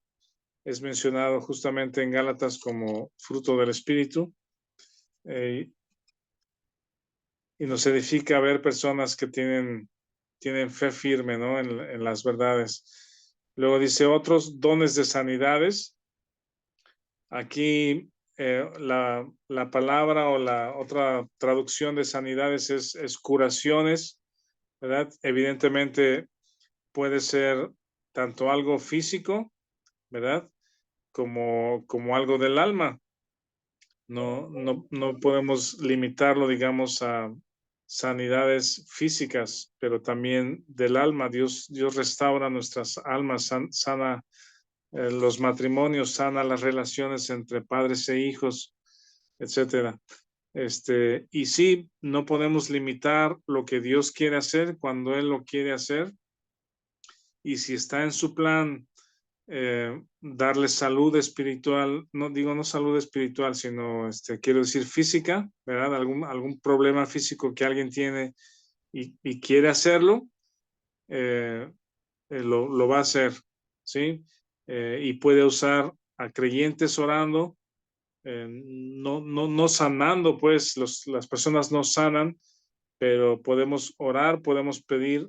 es mencionado justamente en Gálatas como fruto del Espíritu, y nos edifica a ver personas que tienen fe firme, ¿no? En las verdades. Luego dice otros dones de sanidades. Aquí la palabra o la otra traducción de sanidades es curaciones, ¿verdad? Evidentemente puede ser tanto algo físico, ¿verdad? Como algo del alma. No podemos limitarlo, digamos, a sanidades físicas, pero también del alma. Dios restaura nuestras almas, sana los matrimonios, sana las relaciones entre padres e hijos, etcétera. Y sí, no podemos limitar lo que Dios quiere hacer cuando Él lo quiere hacer. Y si está en su plan darle salud espiritual, no digo no salud espiritual, sino quiero decir física, ¿verdad? Algún problema físico que alguien tiene y quiere hacerlo, lo va a hacer, ¿sí? Y puede usar a creyentes orando, no sanando, pues las personas no sanan, pero podemos orar, podemos pedir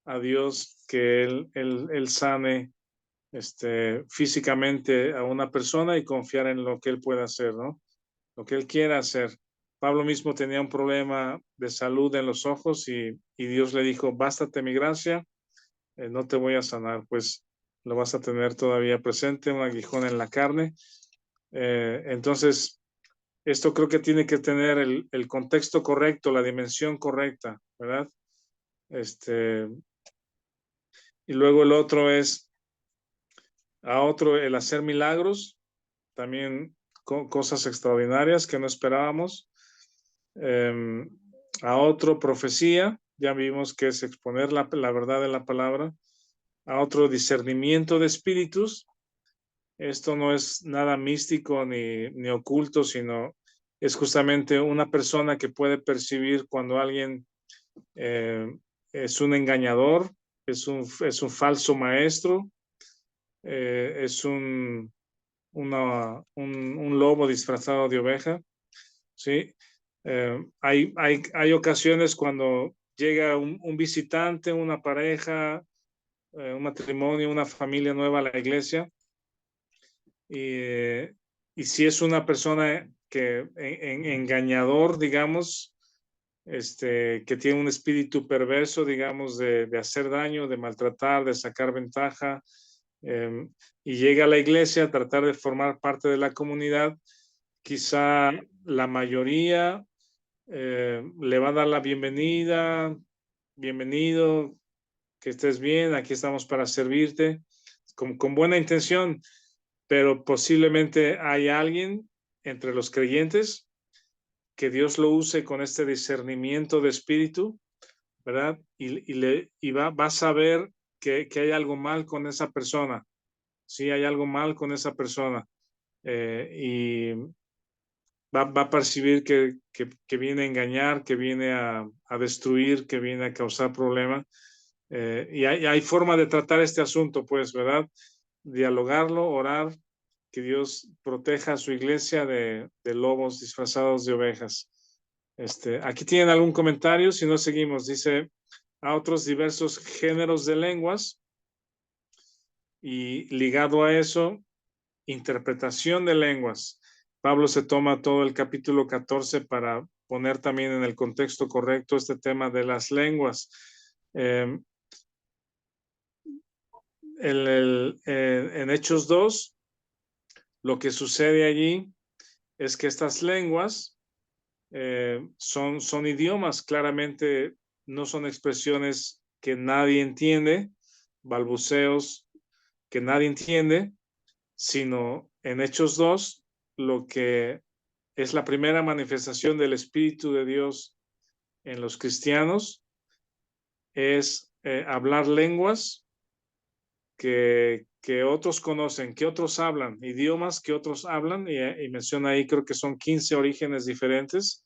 a Dios que Él sane físicamente a una persona y confiar en lo que Él puede hacer, ¿no? Lo que Él quiera hacer. Pablo mismo tenía un problema de salud en los ojos y Dios le dijo, bástate mi gracia, no te voy a sanar, pues lo vas a tener todavía presente, un aguijón en la carne. Entonces, esto creo que tiene que tener el contexto correcto, la dimensión correcta, ¿verdad? Y luego el otro es el hacer milagros, también cosas extraordinarias que no esperábamos. A otro, profecía, ya vimos que es exponer la verdad de la palabra. A otro, discernimiento de espíritus. Esto no es nada místico ni oculto, sino es justamente una persona que puede percibir cuando alguien es un engañador, es un falso maestro, es un lobo disfrazado de oveja, ¿sí? Hay ocasiones cuando llega un visitante, una pareja, un matrimonio, una familia nueva a la iglesia, y si es una persona que engañador, digamos, que tiene un espíritu perverso, digamos, de hacer daño, de maltratar, de sacar ventaja, y llega a la iglesia a tratar de formar parte de la comunidad, quizá la mayoría le va a dar la bienvenida, bienvenido, que estés bien, aquí estamos para servirte, con buena intención, pero posiblemente hay alguien entre los creyentes que Dios lo use con este discernimiento de espíritu, ¿verdad? Y va a saber que hay algo mal con esa persona. Sí, hay algo mal con esa persona. Y va a percibir que viene a engañar, que viene a destruir, que viene a causar problemas. Y hay forma de tratar este asunto, pues, ¿verdad? Dialogarlo, orar, que Dios proteja a su iglesia de lobos disfrazados de ovejas. Aquí tienen algún comentario, si no seguimos, dice a otros diversos géneros de lenguas y ligado a eso, interpretación de lenguas. Pablo se toma todo el capítulo 14 para poner también en el contexto correcto este tema de las lenguas. En Hechos 2, lo que sucede allí es que estas lenguas son idiomas, claramente no son expresiones que nadie entiende, balbuceos que nadie entiende, sino en Hechos 2, lo que es la primera manifestación del Espíritu de Dios en los cristianos es hablar lenguas que otros conocen, que otros hablan, idiomas que otros hablan, y menciona ahí, creo que son 15 orígenes diferentes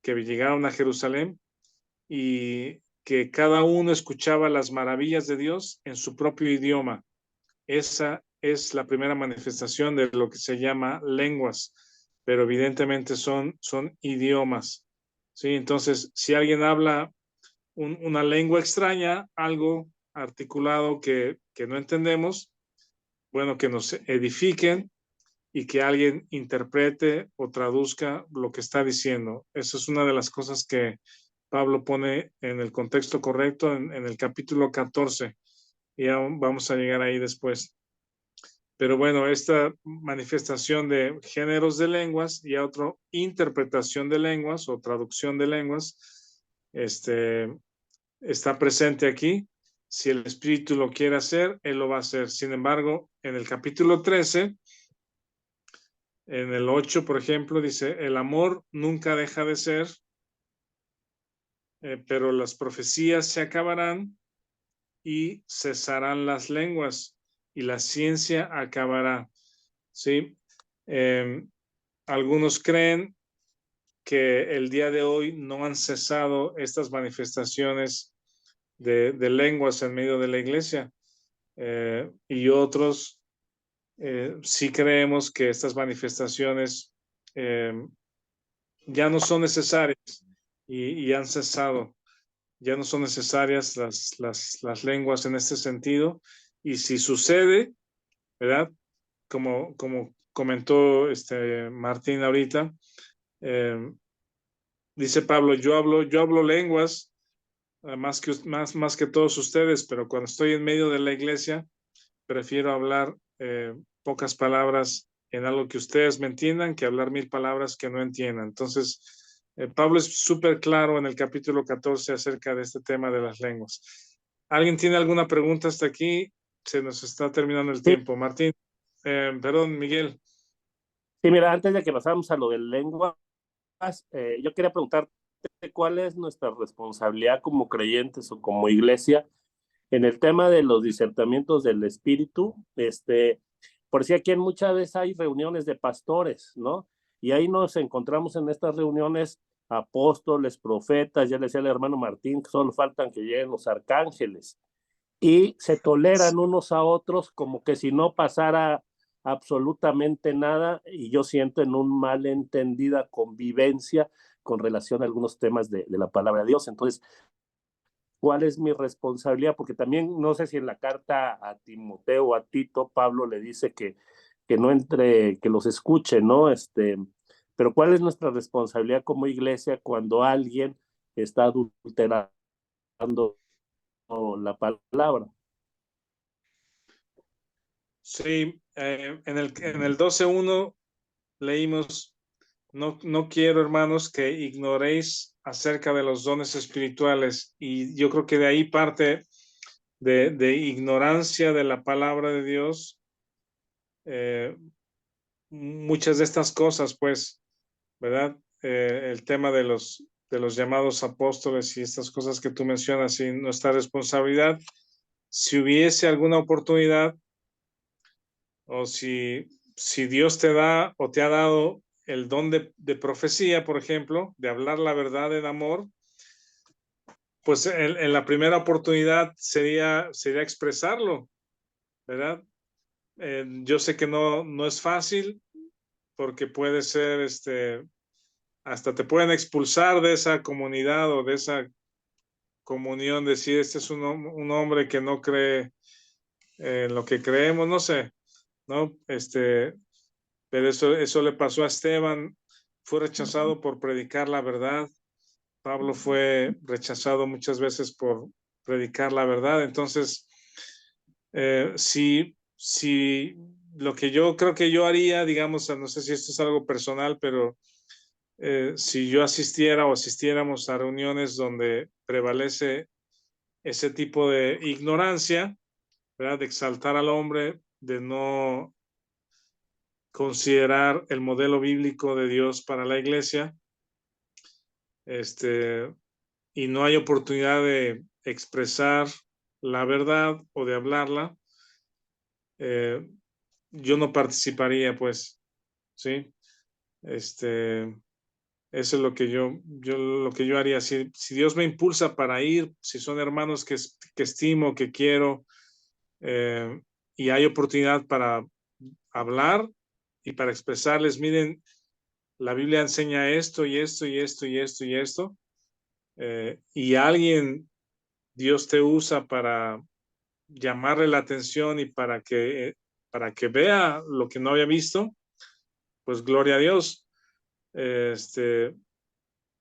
que llegaron a Jerusalén y que cada uno escuchaba las maravillas de Dios en su propio idioma. Esa es la primera manifestación de lo que se llama lenguas, pero evidentemente son idiomas. ¿Sí? Entonces, si alguien habla una lengua extraña, algo articulado que no entendemos, bueno, que nos edifiquen y que alguien interprete o traduzca lo que está diciendo. Eso es una de las cosas que Pablo pone en el contexto correcto en el capítulo 14. y ya vamos a llegar ahí después. Pero bueno, esta manifestación de géneros de lenguas y otra interpretación de lenguas o traducción de lenguas, está presente aquí. Si el Espíritu lo quiere hacer, Él lo va a hacer. Sin embargo, en el capítulo 13, en el 8, por ejemplo, dice, el amor nunca deja de ser, pero las profecías se acabarán y cesarán las lenguas y la ciencia acabará. ¿Sí? Algunos creen que el día de hoy no han cesado estas manifestaciones de lenguas en medio de la iglesia, y otros sí creemos que estas manifestaciones ya no son necesarias y han cesado. Ya no son necesarias las lenguas en este sentido. Y si sucede, ¿verdad? Como comentó Martín ahorita, dice Pablo, yo hablo lenguas más que todos ustedes, pero cuando estoy en medio de la iglesia, prefiero hablar pocas palabras en algo que ustedes me entiendan que hablar 1000 palabras que no entiendan. Entonces, Pablo es súper claro en el capítulo 14 acerca de este tema de las lenguas. ¿Alguien tiene alguna pregunta hasta aquí? Se nos está terminando el tiempo. Martín, perdón, Miguel. Sí, mira, antes de que pasáramos a lo de lenguas, yo quería preguntarte cuál es nuestra responsabilidad como creyentes o como iglesia en el tema de los disertamientos del Espíritu. Por si aquí en muchas veces hay reuniones de pastores, ¿no? Y ahí nos encontramos en estas reuniones apóstoles, profetas, ya le decía el hermano Martín, que solo faltan que lleguen los arcángeles, y se toleran unos a otros como que si no pasara absolutamente nada, y yo siento en un malentendida convivencia con relación a algunos temas de la palabra de Dios. Entonces, ¿cuál es mi responsabilidad? Porque también no sé si en la carta a Timoteo o a Tito, Pablo le dice que no entre, que los escuche, ¿no? Pero ¿cuál es nuestra responsabilidad como iglesia cuando alguien está adulterando la palabra? Sí, en el 12:1 leímos, no quiero, hermanos, que ignoréis acerca de los dones espirituales. Y yo creo que de ahí parte de ignorancia de la palabra de Dios, muchas de estas cosas, pues, ¿verdad? El tema de los llamados apóstoles y estas cosas que tú mencionas y nuestra responsabilidad, si hubiese alguna oportunidad o si Dios te da o te ha dado el don de profecía, por ejemplo, de hablar la verdad en amor, pues en la primera oportunidad sería expresarlo, ¿verdad? Yo sé que no es fácil porque puede ser, hasta te pueden expulsar de esa comunidad o de esa comunión, decir, este es un hombre que no cree en lo que creemos, no sé, ¿no? Pero eso le pasó a Esteban, fue rechazado por predicar la verdad. Pablo fue rechazado muchas veces por predicar la verdad. Entonces, si lo que yo creo que yo haría, digamos, no sé si esto es algo personal, pero si yo asistiera o asistiéramos a reuniones donde prevalece ese tipo de ignorancia, ¿verdad? De exaltar al hombre, de no considerar el modelo bíblico de Dios para la iglesia, y no hay oportunidad de expresar la verdad o de hablarla, yo no participaría, pues, ¿sí? Eso es lo que lo que yo haría. Si Dios me impulsa para ir, si son hermanos que estimo, que quiero, y hay oportunidad para hablar y para expresarles, miren, la Biblia enseña esto y esto y esto y esto y esto, y alguien, Dios te usa para llamarle la atención y para que vea lo que no había visto, pues gloria a Dios.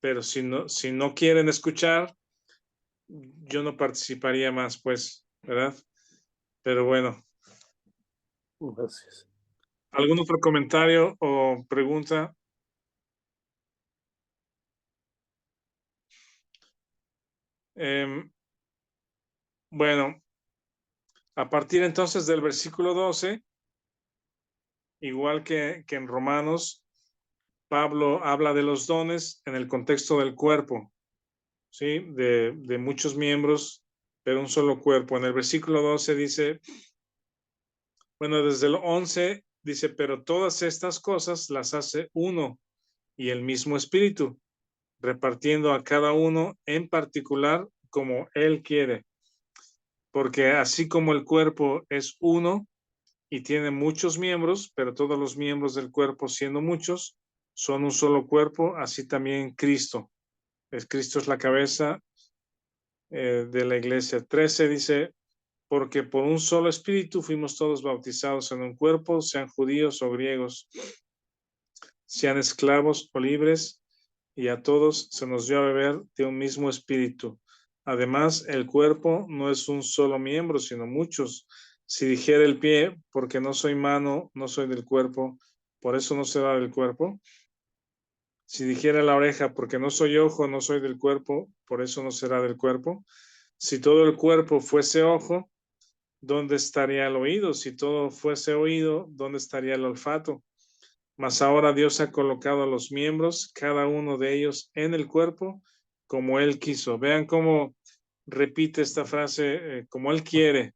Pero si no quieren escuchar, yo no participaría más, pues, ¿verdad? Pero bueno, Gracias. ¿algún otro comentario o pregunta? Bueno, a partir entonces del versículo 12, igual que en Romanos, Pablo habla de los dones en el contexto del cuerpo, ¿sí? De muchos miembros, pero un solo cuerpo. En el versículo 12 dice, bueno, desde el 11 dice, pero todas estas cosas las hace uno y el mismo Espíritu, repartiendo a cada uno en particular como Él quiere. Porque así como el cuerpo es uno y tiene muchos miembros, pero todos los miembros del cuerpo, siendo muchos, son un solo cuerpo, así también Cristo. Cristo es la cabeza de la iglesia. 13 dice, porque por un solo espíritu fuimos todos bautizados en un cuerpo, sean judíos o griegos, sean esclavos o libres, y a todos se nos dio a beber de un mismo espíritu. Además, el cuerpo no es un solo miembro, sino muchos. Si dijera el pie, porque no soy mano, no soy del cuerpo, por eso no será del cuerpo. Si dijera la oreja, porque no soy ojo, no soy del cuerpo, por eso no será del cuerpo. Si todo el cuerpo fuese ojo, ¿dónde estaría el oído? Si todo fuese oído, ¿dónde estaría el olfato? Mas ahora Dios ha colocado a los miembros, cada uno de ellos, en el cuerpo, como Él quiso. Vean cómo repite esta frase, como Él quiere,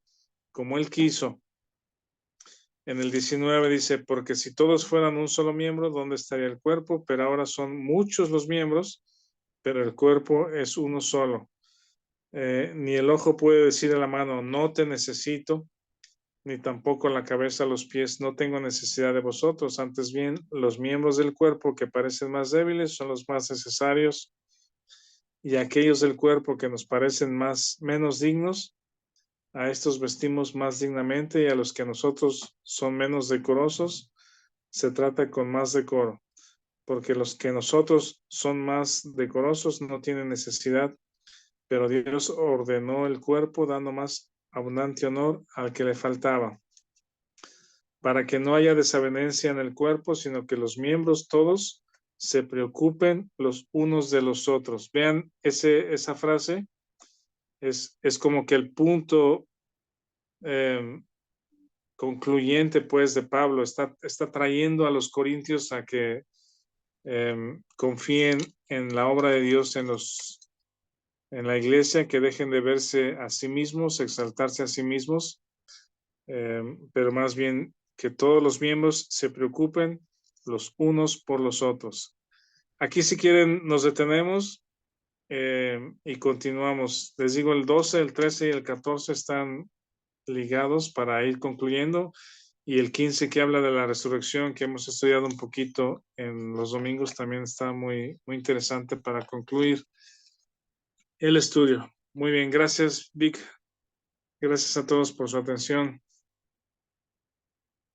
como Él quiso. En el 19 dice, porque si todos fueran un solo miembro, ¿dónde estaría el cuerpo? Pero ahora son muchos los miembros, pero el cuerpo es uno solo. Ni el ojo puede decir a la mano, no te necesito, ni tampoco la cabeza a los pies, no tengo necesidad de vosotros. Antes bien, los miembros del cuerpo que parecen más débiles son los más necesarios, y aquellos del cuerpo que nos parecen menos dignos, a estos vestimos más dignamente, y a los que a nosotros son menos decorosos, se trata con más decoro, porque los que nosotros son más decorosos no tienen necesidad, pero Dios ordenó el cuerpo dando más abundante honor al que le faltaba, para que no haya desavenencia en el cuerpo, sino que los miembros todos se preocupen los unos de los otros. Vean esa frase, es como que el punto concluyente pues de Pablo, está trayendo a los corintios a que confíen en la obra de Dios en la iglesia, que dejen de verse a sí mismos, exaltarse a sí mismos, pero más bien que todos los miembros se preocupen los unos por los otros. Aquí, si quieren, nos detenemos y continuamos. Les digo, el 12, el 13 y el 14 están ligados para ir concluyendo, y el 15, que habla de la resurrección, que hemos estudiado un poquito en los domingos, también está muy, muy interesante para concluir el estudio. Muy bien, gracias, Vic. Gracias a todos por su atención.